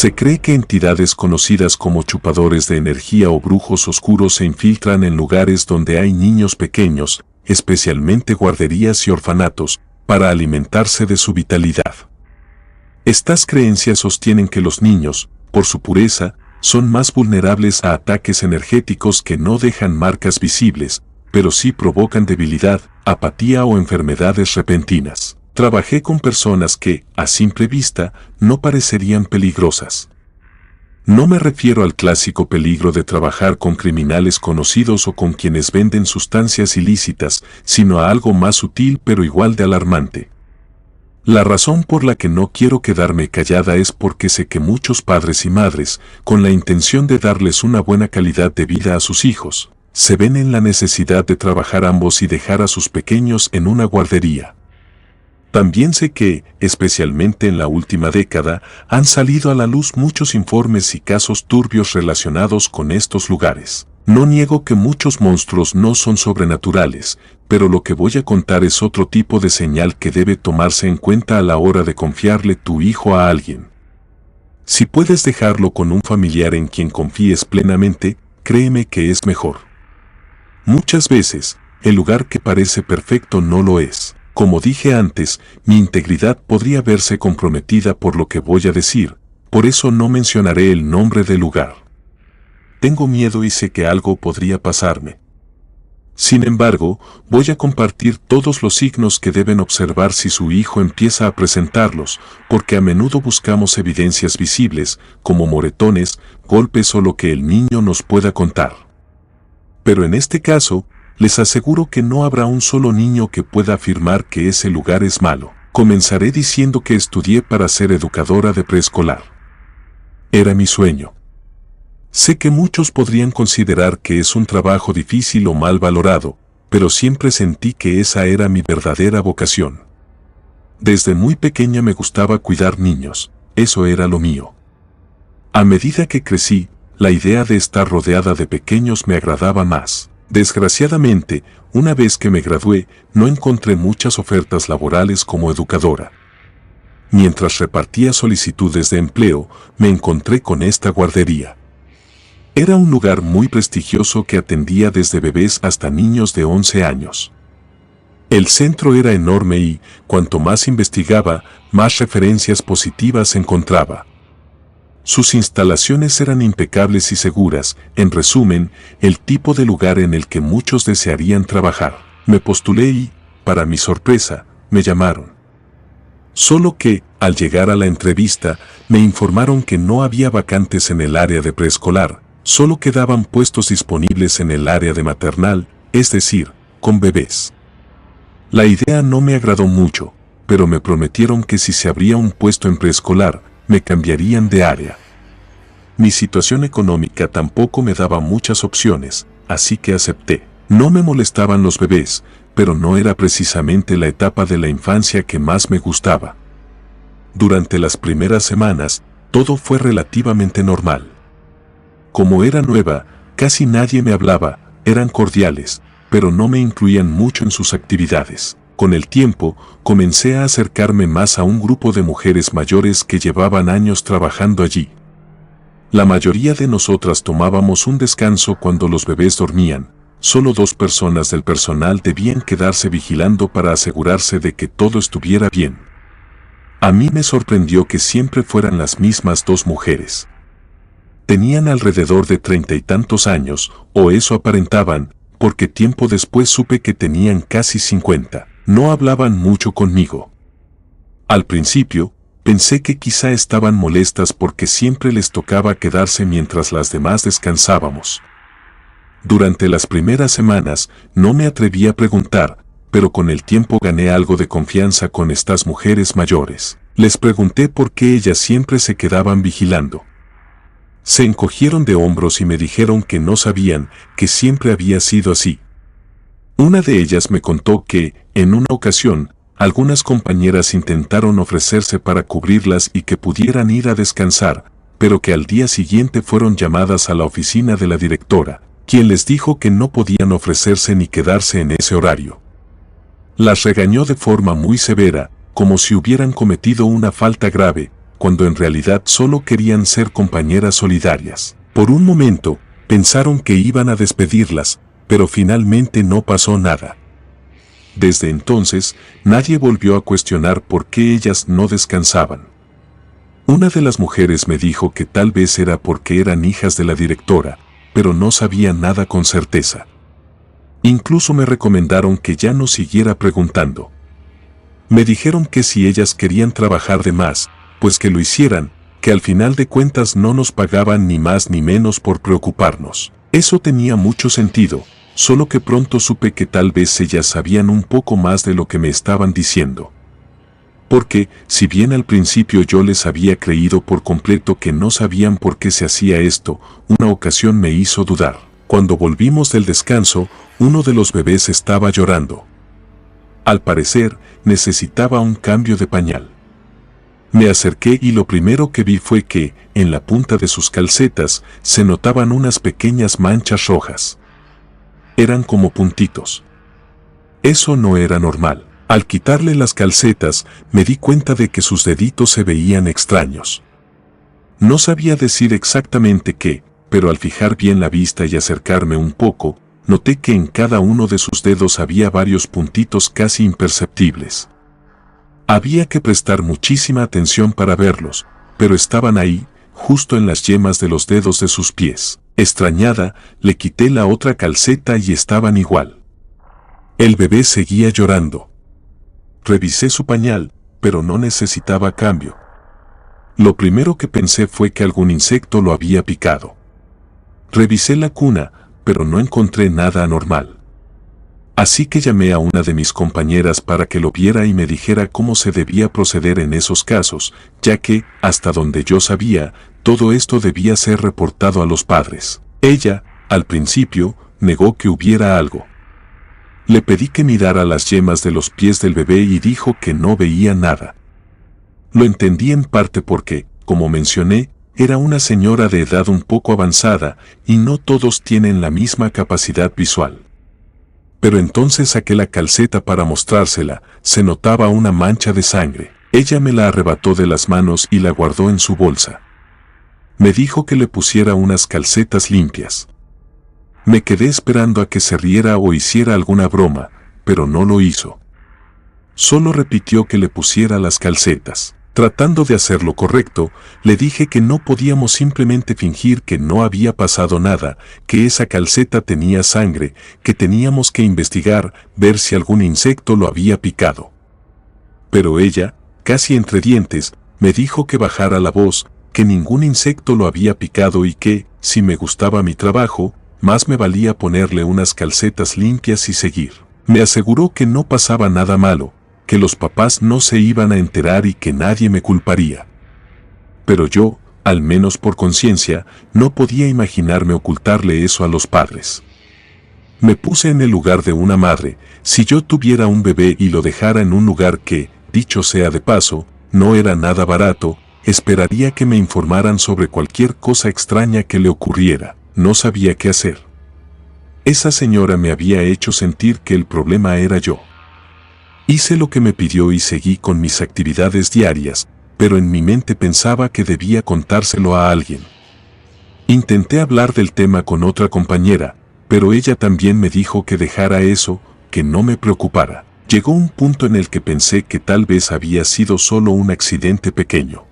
Se cree que entidades conocidas como chupadores de energía o brujos oscuros se infiltran en lugares donde hay niños pequeños, especialmente guarderías y orfanatos, para alimentarse de su vitalidad. Estas creencias sostienen que los niños, por su pureza, son más vulnerables a ataques energéticos que no dejan marcas visibles, pero sí provocan debilidad, apatía o enfermedades repentinas. Trabajé con personas que, a simple vista, no parecerían peligrosas. No me refiero al clásico peligro de trabajar con criminales conocidos o con quienes venden sustancias ilícitas, sino a algo más sutil pero igual de alarmante. La razón por la que no quiero quedarme callada es porque sé que muchos padres y madres, con la intención de darles una buena calidad de vida a sus hijos, se ven en la necesidad de trabajar ambos y dejar a sus pequeños en una guardería. También sé que, especialmente en la última década, han salido a la luz muchos informes y casos turbios relacionados con estos lugares. No niego que muchos monstruos no son sobrenaturales, pero lo que voy a contar es otro tipo de señal que debe tomarse en cuenta a la hora de confiarle tu hijo a alguien. Si puedes dejarlo con un familiar en quien confíes plenamente, créeme que es mejor. Muchas veces, el lugar que parece perfecto no lo es. Como dije antes, mi integridad podría verse comprometida por lo que voy a decir, por eso no mencionaré el nombre del lugar. Tengo miedo y sé que algo podría pasarme. Sin embargo, voy a compartir todos los signos que deben observar si su hijo empieza a presentarlos, porque a menudo buscamos evidencias visibles, como moretones, golpes o lo que el niño nos pueda contar. Pero en este caso, les aseguro que no habrá un solo niño que pueda afirmar que ese lugar es malo. Comenzaré diciendo que estudié para ser educadora de preescolar. Era mi sueño. Sé que muchos podrían considerar que es un trabajo difícil o mal valorado, pero siempre sentí que esa era mi verdadera vocación. Desde muy pequeña me gustaba cuidar niños, eso era lo mío. A medida que crecí, la idea de estar rodeada de pequeños me agradaba más. Desgraciadamente, una vez que me gradué, no encontré muchas ofertas laborales como educadora. Mientras repartía solicitudes de empleo, me encontré con esta guardería. Era un lugar muy prestigioso que atendía desde bebés hasta niños de 11 años. El centro era enorme y, cuanto más investigaba, más referencias positivas encontraba. Sus instalaciones eran impecables y seguras, en resumen, el tipo de lugar en el que muchos desearían trabajar. Me postulé y, para mi sorpresa, me llamaron. Solo que, al llegar a la entrevista, me informaron que no había vacantes en el área de preescolar, solo quedaban puestos disponibles en el área de maternal, es decir, con bebés. La idea no me agradó mucho, pero me prometieron que si se abría un puesto en preescolar, me cambiarían de área. Mi situación económica tampoco me daba muchas opciones, así que acepté. No me molestaban los bebés, pero no era precisamente la etapa de la infancia que más me gustaba. Durante las primeras semanas, todo fue relativamente normal. Como era nueva, casi nadie me hablaba, eran cordiales, pero no me incluían mucho en sus actividades. Con el tiempo, comencé a acercarme más a un grupo de mujeres mayores que llevaban años trabajando allí. La mayoría de nosotras tomábamos un descanso cuando los bebés dormían. Solo 2 personas del personal debían quedarse vigilando para asegurarse de que todo estuviera bien. A mí me sorprendió que siempre fueran las mismas 2 mujeres. Tenían alrededor de 30 y tantos años, o eso aparentaban, porque tiempo después supe que tenían casi 50. No hablaban mucho conmigo. Al principio, pensé que quizá estaban molestas porque siempre les tocaba quedarse mientras las demás descansábamos. Durante las primeras semanas no me atreví a preguntar, pero con el tiempo gané algo de confianza con estas mujeres mayores. Les pregunté por qué ellas siempre se quedaban vigilando. Se encogieron de hombros y me dijeron que no sabían, que siempre había sido así. Una de ellas me contó que, en una ocasión, algunas compañeras intentaron ofrecerse para cubrirlas y que pudieran ir a descansar, pero que al día siguiente fueron llamadas a la oficina de la directora, quien les dijo que no podían ofrecerse ni quedarse en ese horario. Las regañó de forma muy severa, como si hubieran cometido una falta grave, cuando en realidad solo querían ser compañeras solidarias. Por un momento, pensaron que iban a despedirlas, pero finalmente no pasó nada. Desde entonces, nadie volvió a cuestionar por qué ellas no descansaban. Una de las mujeres me dijo que tal vez era porque eran hijas de la directora, pero no sabía nada con certeza. Incluso me recomendaron que ya no siguiera preguntando. Me dijeron que si ellas querían trabajar de más, pues que lo hicieran, que al final de cuentas no nos pagaban ni más ni menos por preocuparnos. Eso tenía mucho sentido, solo que pronto supe que tal vez ellas sabían un poco más de lo que me estaban diciendo. Porque, si bien al principio yo les había creído por completo que no sabían por qué se hacía esto, una ocasión me hizo dudar. Cuando volvimos del descanso, uno de los bebés estaba llorando. Al parecer, necesitaba un cambio de pañal. Me acerqué y lo primero que vi fue que, en la punta de sus calcetas, se notaban unas pequeñas manchas rojas. Eran como puntitos. Eso no era normal. Al quitarle las calcetas, me di cuenta de que sus deditos se veían extraños. No sabía decir exactamente qué, pero al fijar bien la vista y acercarme un poco, noté que en cada uno de sus dedos había varios puntitos casi imperceptibles. Había que prestar muchísima atención para verlos, pero estaban ahí, justo en las yemas de los dedos de sus pies. Extrañada, le quité la otra calceta y estaban igual. El bebé seguía llorando. Revisé su pañal, pero no necesitaba cambio. Lo primero que pensé fue que algún insecto lo había picado. Revisé la cuna, pero no encontré nada anormal. Así que llamé a una de mis compañeras para que lo viera y me dijera cómo se debía proceder en esos casos, ya que, hasta donde yo sabía, todo esto debía ser reportado a los padres. Ella, al principio, negó que hubiera algo. Le pedí que mirara las yemas de los pies del bebé y dijo que no veía nada. Lo entendí en parte porque, como mencioné, era una señora de edad un poco avanzada y no todos tienen la misma capacidad visual. Pero entonces saqué la calceta para mostrársela, se notaba una mancha de sangre. Ella me la arrebató de las manos y la guardó en su bolsa. Me dijo que le pusiera unas calcetas limpias. Me quedé esperando a que se riera o hiciera alguna broma, pero no lo hizo. Solo repitió que le pusiera las calcetas. Tratando de hacer lo correcto, le dije que no podíamos simplemente fingir que no había pasado nada, que esa calceta tenía sangre, que teníamos que investigar, ver si algún insecto lo había picado. Pero ella, casi entre dientes, me dijo que bajara la voz, que ningún insecto lo había picado y que, si me gustaba mi trabajo, más me valía ponerle unas calcetas limpias y seguir. Me aseguró que no pasaba nada malo, que los papás no se iban a enterar y que nadie me culparía. Pero yo, al menos por conciencia, no podía imaginarme ocultarle eso a los padres. Me puse en el lugar de una madre. Si yo tuviera un bebé y lo dejara en un lugar que, dicho sea de paso, no era nada barato, esperaría que me informaran sobre cualquier cosa extraña que le ocurriera. No sabía qué hacer. Esa señora me había hecho sentir que el problema era yo. Hice lo que me pidió y seguí con mis actividades diarias, pero en mi mente pensaba que debía contárselo a alguien. Intenté hablar del tema con otra compañera, pero ella también me dijo que dejara eso, que no me preocupara. Llegó un punto en el que pensé que tal vez había sido solo un accidente pequeño.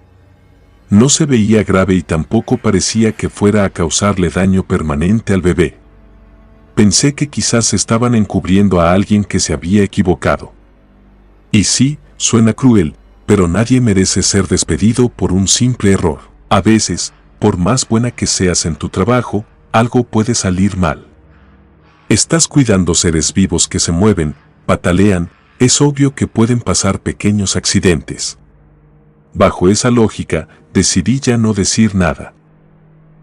No se veía grave y tampoco parecía que fuera a causarle daño permanente al bebé. Pensé que quizás estaban encubriendo a alguien que se había equivocado. Y sí, suena cruel, pero nadie merece ser despedido por un simple error. A veces, por más buena que seas en tu trabajo, algo puede salir mal. Estás cuidando seres vivos que se mueven, patalean, es obvio que pueden pasar pequeños accidentes. Bajo esa lógica, decidí ya no decir nada.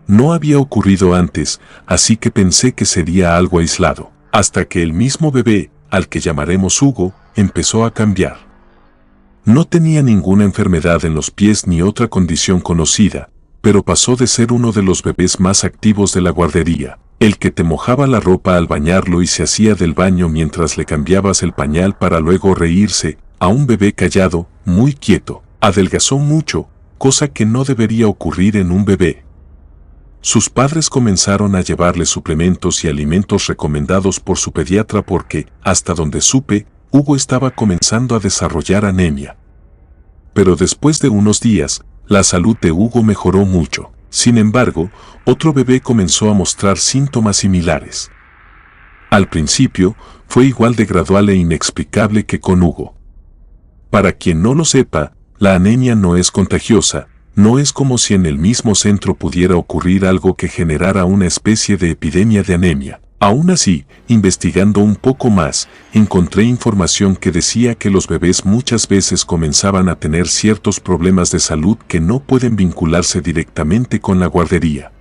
No había ocurrido antes, así que pensé que sería algo aislado, hasta que el mismo bebé, al que llamaremos Hugo, empezó a cambiar. No tenía ninguna enfermedad en los pies ni otra condición conocida, pero pasó de ser uno de los bebés más activos de la guardería, el que te mojaba la ropa al bañarlo y se hacía del baño mientras le cambiabas el pañal para luego reírse, a un bebé callado, muy quieto. Adelgazó mucho, cosa que no debería ocurrir en un bebé. Sus padres comenzaron a llevarle suplementos y alimentos recomendados por su pediatra porque, hasta donde supe, Hugo estaba comenzando a desarrollar anemia. Pero después de unos días, la salud de Hugo mejoró mucho. Sin embargo, otro bebé comenzó a mostrar síntomas similares. Al principio, fue igual de gradual e inexplicable que con Hugo. Para quien no lo sepa, la anemia no es contagiosa. No es como si en el mismo centro pudiera ocurrir algo que generara una especie de epidemia de anemia. Aún así, investigando un poco más, encontré información que decía que los bebés muchas veces comenzaban a tener ciertos problemas de salud que no pueden vincularse directamente con la guardería.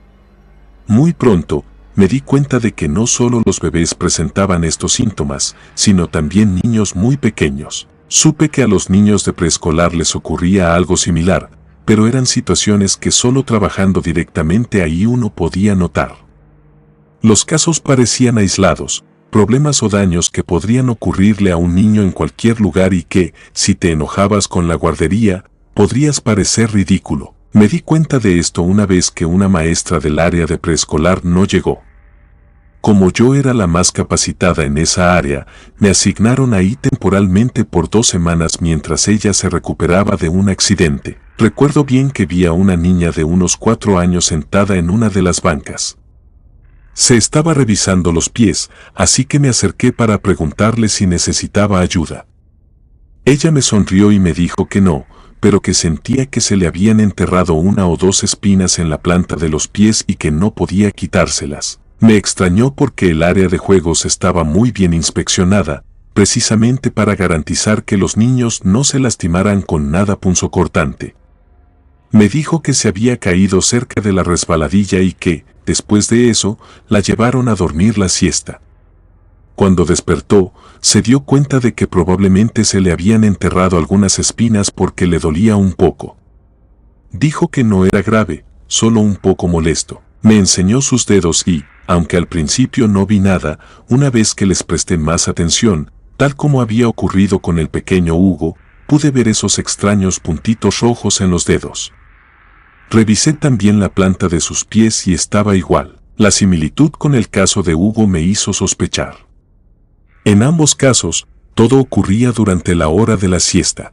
Muy pronto, me di cuenta de que no solo los bebés presentaban estos síntomas, sino también niños muy pequeños. Supe que a los niños de preescolar les ocurría algo similar, pero eran situaciones que solo trabajando directamente ahí uno podía notar. Los casos parecían aislados, problemas o daños que podrían ocurrirle a un niño en cualquier lugar y que, si te enojabas con la guardería, podrías parecer ridículo. Me di cuenta de esto una vez que una maestra del área de preescolar no llegó. Como yo era la más capacitada en esa área, me asignaron ahí temporalmente por 2 semanas mientras ella se recuperaba de un accidente. Recuerdo bien que vi a una niña de unos 4 años sentada en una de las bancas. Se estaba revisando los pies, así que me acerqué para preguntarle si necesitaba ayuda. Ella me sonrió y me dijo que no, pero que sentía que se le habían enterrado 1 o 2 espinas en la planta de los pies y que no podía quitárselas. Me extrañó porque el área de juegos estaba muy bien inspeccionada, precisamente para garantizar que los niños no se lastimaran con nada punzocortante. Me dijo que se había caído cerca de la resbaladilla y que, después de eso, la llevaron a dormir la siesta. Cuando despertó, se dio cuenta de que probablemente se le habían enterrado algunas espinas porque le dolía un poco. Dijo que no era grave, solo un poco molesto. Me enseñó sus dedos y, aunque al principio no vi nada, una vez que les presté más atención, tal como había ocurrido con el pequeño Hugo, pude ver esos extraños puntitos rojos en los dedos. Revisé también la planta de sus pies y estaba igual. La similitud con el caso de Hugo me hizo sospechar. En ambos casos, todo ocurría durante la hora de la siesta.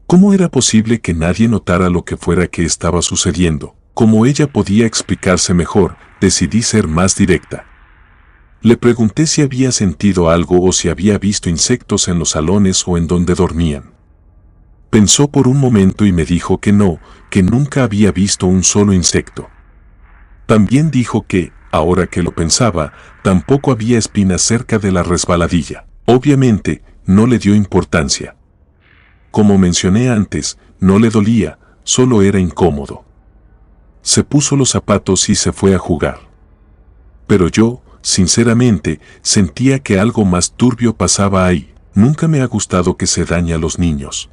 ¿Cómo era posible que nadie notara lo que fuera que estaba sucediendo? Como ella podía explicarse mejor, decidí ser más directa. Le pregunté si había sentido algo o si había visto insectos en los salones o en donde dormían. Pensó por un momento y me dijo que no, que nunca había visto un solo insecto. También dijo que, ahora que lo pensaba, tampoco había espinas cerca de la resbaladilla. Obviamente, no le dio importancia. Como mencioné antes, no le dolía, solo era incómodo. Se puso los zapatos y se fue a jugar. Pero yo, sinceramente, sentía que algo más turbio pasaba ahí. Nunca me ha gustado que se dañe a los niños.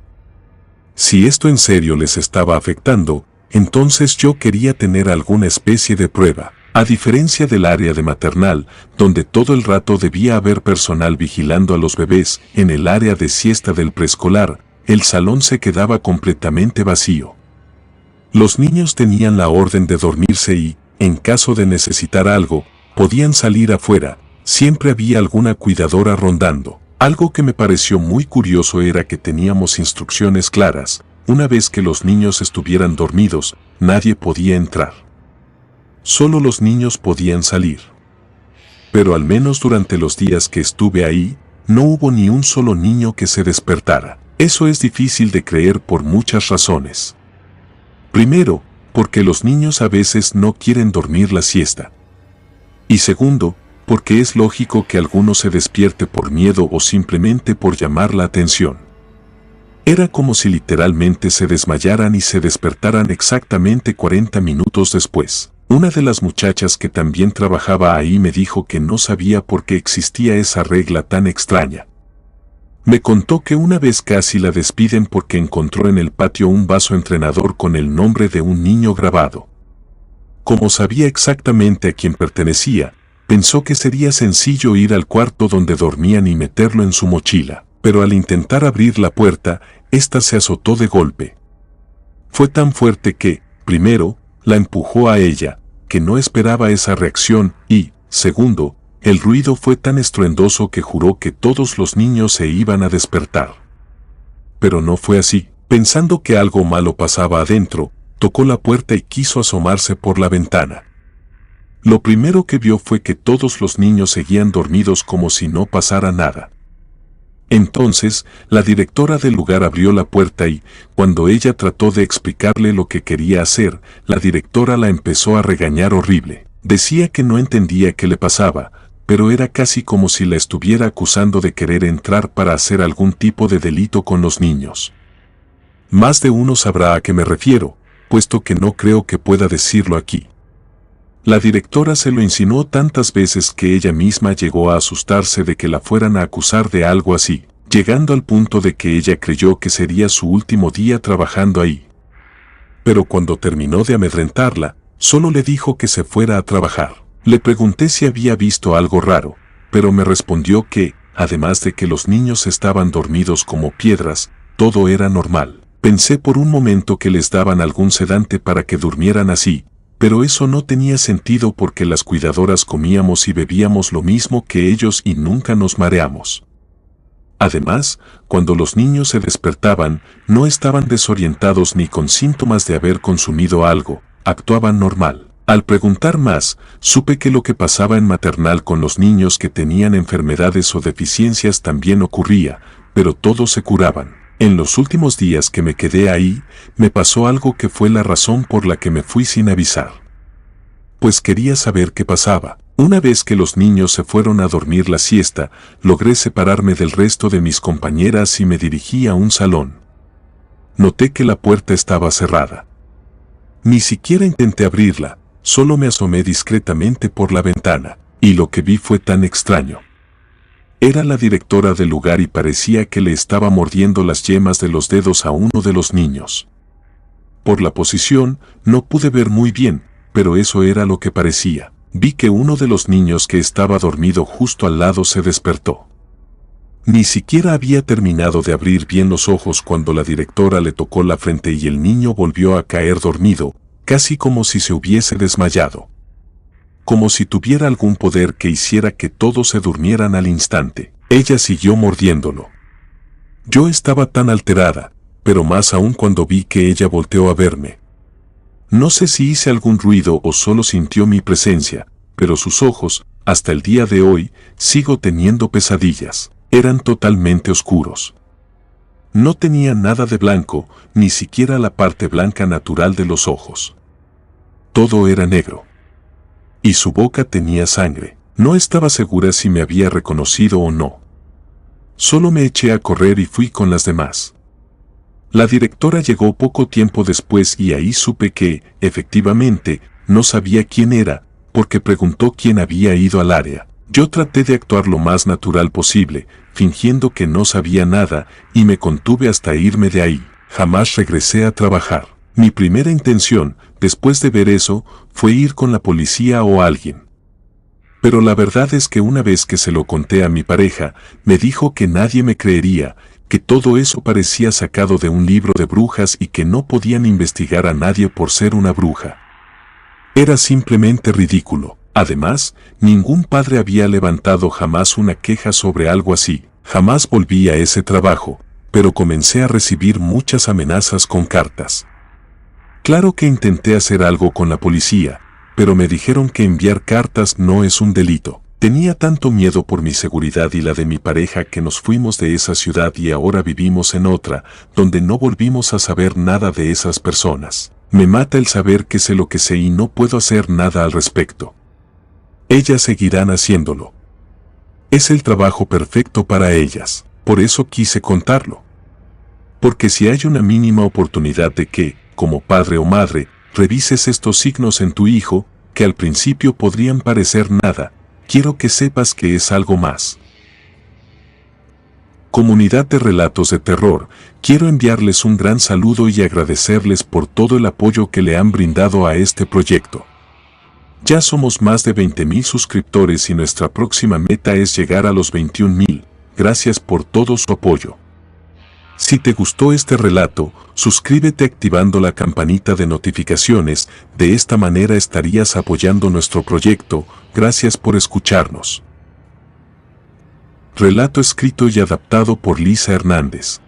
Si esto en serio les estaba afectando, entonces yo quería tener alguna especie de prueba. A diferencia del área de maternal, donde todo el rato debía haber personal vigilando a los bebés, en el área de siesta del preescolar, el salón se quedaba completamente vacío. Los niños tenían la orden de dormirse y, en caso de necesitar algo, podían salir afuera. Siempre había alguna cuidadora rondando. Algo que me pareció muy curioso era que teníamos instrucciones claras. Una vez que los niños estuvieran dormidos, nadie podía entrar. Solo los niños podían salir. Pero al menos durante los días que estuve ahí, no hubo ni un solo niño que se despertara. Eso es difícil de creer por muchas razones. Primero, porque los niños a veces no quieren dormir la siesta. Y segundo, porque es lógico que alguno se despierte por miedo o simplemente por llamar la atención. Era como si literalmente se desmayaran y se despertaran exactamente 40 minutos después. Una de las muchachas que también trabajaba ahí me dijo que no sabía por qué existía esa regla tan extraña. Me contó que una vez casi la despiden porque encontró en el patio un vaso entrenador con el nombre de un niño grabado. Como sabía exactamente a quién pertenecía, pensó que sería sencillo ir al cuarto donde dormían y meterlo en su mochila, pero al intentar abrir la puerta, ésta se azotó de golpe. Fue tan fuerte que, primero, la empujó a ella, que no esperaba esa reacción, y, segundo, el ruido fue tan estruendoso que juró que todos los niños se iban a despertar. Pero no fue así. Pensando que algo malo pasaba adentro, tocó la puerta y quiso asomarse por la ventana. Lo primero que vio fue que todos los niños seguían dormidos como si no pasara nada. Entonces, la directora del lugar abrió la puerta y, cuando ella trató de explicarle lo que quería hacer, la directora la empezó a regañar horrible. Decía que no entendía qué le pasaba, pero era casi como si la estuviera acusando de querer entrar para hacer algún tipo de delito con los niños. Más de uno sabrá a qué me refiero, puesto que no creo que pueda decirlo aquí. La directora se lo insinuó tantas veces que ella misma llegó a asustarse de que la fueran a acusar de algo así, llegando al punto de que ella creyó que sería su último día trabajando ahí. Pero cuando terminó de amedrentarla, solo le dijo que se fuera a trabajar. Le pregunté si había visto algo raro, pero me respondió que, además de que los niños estaban dormidos como piedras, todo era normal. Pensé por un momento que les daban algún sedante para que durmieran así, pero eso no tenía sentido porque las cuidadoras comíamos y bebíamos lo mismo que ellos y nunca nos mareamos. Además, cuando los niños se despertaban, no estaban desorientados ni con síntomas de haber consumido algo, actuaban normal. Al preguntar más, supe que lo que pasaba en maternal con los niños que tenían enfermedades o deficiencias también ocurría, pero todos se curaban. En los últimos días que me quedé ahí, me pasó algo que fue la razón por la que me fui sin avisar. Pues quería saber qué pasaba. Una vez que los niños se fueron a dormir la siesta, logré separarme del resto de mis compañeras y me dirigí a un salón. Noté que la puerta estaba cerrada. Ni siquiera intenté abrirla, solo me asomé discretamente por la ventana, y lo que vi fue tan extraño. Era la directora del lugar y parecía que le estaba mordiendo las yemas de los dedos a uno de los niños. Por la posición, no pude ver muy bien, pero eso era lo que parecía. Vi que uno de los niños que estaba dormido justo al lado se despertó. Ni siquiera había terminado de abrir bien los ojos cuando la directora le tocó la frente y el niño volvió a caer dormido, casi como si se hubiese desmayado. Como si tuviera algún poder que hiciera que todos se durmieran al instante. Ella siguió mordiéndolo. Yo estaba tan alterada, pero más aún cuando vi que ella volteó a verme. No sé si hice algún ruido o solo sintió mi presencia, pero sus ojos, hasta el día de hoy, sigo teniendo pesadillas. Eran totalmente oscuros. No tenían nada de blanco, ni siquiera la parte blanca natural de los ojos. Todo era negro. Y su boca tenía sangre. No estaba segura si me había reconocido o no. Solo me eché a correr y fui con las demás. La directora llegó poco tiempo después y ahí supe que, efectivamente, no sabía quién era, porque preguntó quién había ido al área. Yo traté de actuar lo más natural posible, fingiendo que no sabía nada, y me contuve hasta irme de ahí. Jamás regresé a trabajar. Mi primera intención, después de ver eso, fue ir con la policía o alguien. Pero la verdad es que una vez que se lo conté a mi pareja, me dijo que nadie me creería, que todo eso parecía sacado de un libro de brujas y que no podían investigar a nadie por ser una bruja. Era simplemente ridículo. Además, ningún padre había levantado jamás una queja sobre algo así. Jamás volví a ese trabajo, pero comencé a recibir muchas amenazas con cartas. Claro que intenté hacer algo con la policía, pero me dijeron que enviar cartas no es un delito. Tenía tanto miedo por mi seguridad y la de mi pareja que nos fuimos de esa ciudad y ahora vivimos en otra, donde no volvimos a saber nada de esas personas. Me mata el saber que sé lo que sé y no puedo hacer nada al respecto. Ellas seguirán haciéndolo. Es el trabajo perfecto para ellas, por eso quise contarlo. Porque si hay una mínima oportunidad de que, como padre o madre, revises estos signos en tu hijo, que al principio podrían parecer nada, quiero que sepas que es algo más. Comunidad de Relatos de Terror, quiero enviarles un gran saludo y agradecerles por todo el apoyo que le han brindado a este proyecto. Ya somos más de 20,000 suscriptores y nuestra próxima meta es llegar a los 21,000. Gracias por todo su apoyo. Si te gustó este relato, suscríbete activando la campanita de notificaciones, de esta manera estarías apoyando nuestro proyecto. Gracias por escucharnos. Relato escrito y adaptado por Lisa Hernández.